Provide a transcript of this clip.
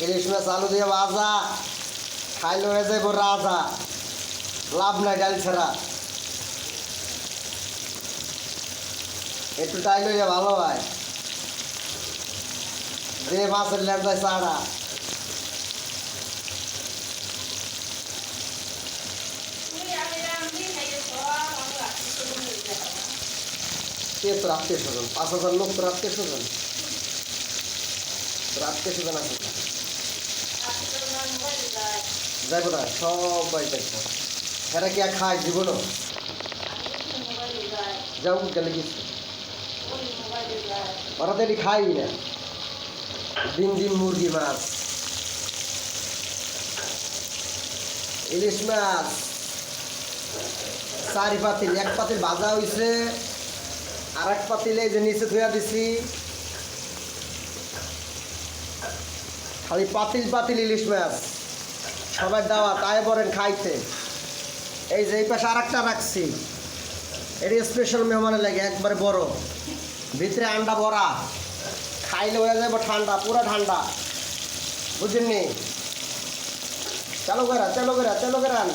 ইলিশ মাছ আলু দিয়ে ভাজা খাইলে হয়ে যাবো রাজা, লাভ নাই ডাল ছাড়া। একটু টাইল হইলে ভালো হয়, যে মাছের ল্যান্ডায় চাড়া। কে তোর আত্মীয় স্বজন? 5,000 লোক তোর আত্মীয় স্বজন? তোর আত্মীয় স্বজন আছে যাইব না? সবাই দেখবো। এরা কি আর খায় জীবনও? যাও গেলে কিছু ওরা তো এটি খাই না। ডিম ডিম মুরগি মাছ, ইলিশ মাছ 4 পাতিল, 1 পাতিল ভাজা হয়েছে, আর 1 পাতিলে যে নিচে ধুয়া দিছি। খালি পাতিল পাতিল ইলিশ মাছ, সবাই দাওয়া তাই বলেন খাইতে। এই যে এই পাশে আর একটা রাখছি, এটি স্পেশাল মেহমানের লাগে, একবারে বড়, ভিতরে আন্ডা ভরা, খাইলে হয়ে যাবে ঠান্ডা, পুরো ঠান্ডা, বুঝেননি? চালু করা চালু করা চালু করান।